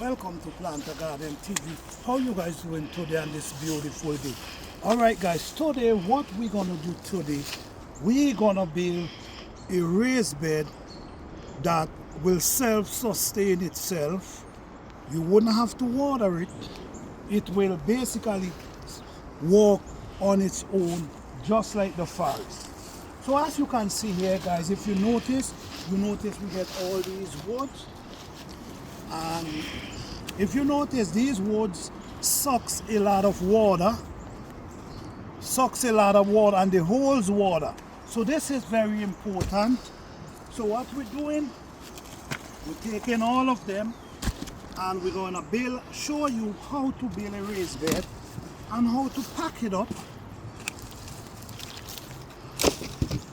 Welcome to Planter Garden TV. How you guys doing today on this beautiful day? Alright guys, today what we're gonna do today, we're gonna build a raised bed that will self-sustain itself. You wouldn't have to water it. It will basically walk on its own just like the forest. So as you can see here guys, if you notice we get all these woods. And if you notice, these woods sucks a lot of water, and it holds water. So this is very important. So what we're doing, we're taking all of them and we're going to show you how to build a raised bed and how to pack it up.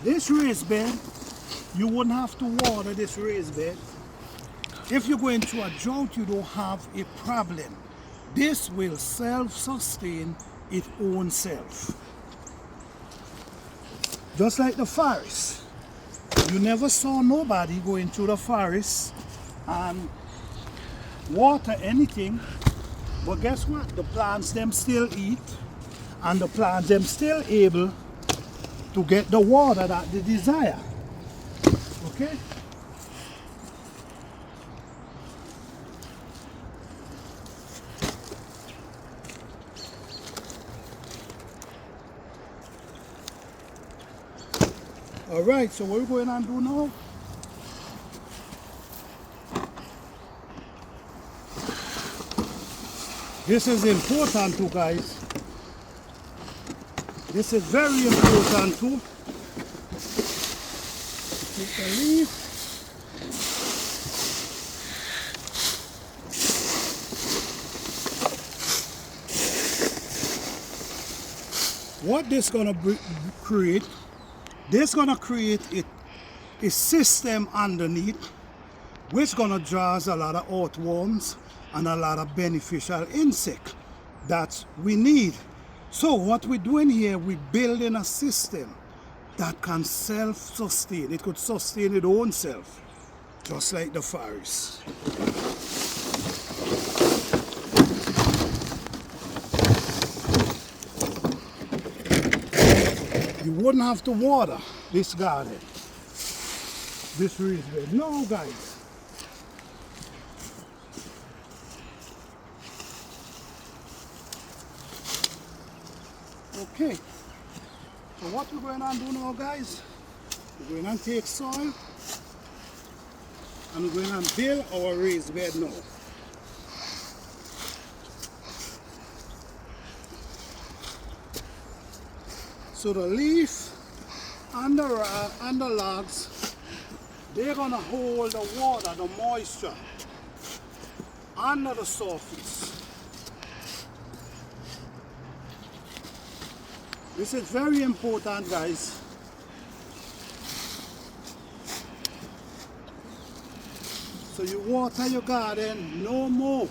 This raised bed, you wouldn't have to water this raised bed. If you go into a drought, you don't have a problem. This will self-sustain its own self. Just like the forest. You never saw nobody go into the forest and water anything. But guess what? The plants them still eat, and the plants them still able to get the water that they desire. Okay? Alright, so what we're going to do now, this is important too guys, this is very important too. Take the leaf, what this gonna create, this gonna create a system underneath which gonna draw a lot of earthworms and a lot of beneficial insects that we need. So what we're doing here, we're building a system that can self-sustain. It could sustain its own self, just like the forest. You wouldn't have to water this garden, this raised bed. No, guys. Okay. So what we're going to do now, guys, we're going to take soil and we're going to build our raised bed now. So the leaf and the logs, they're gonna hold the water, the moisture under the surface. This is very important, guys. So you water your garden no more.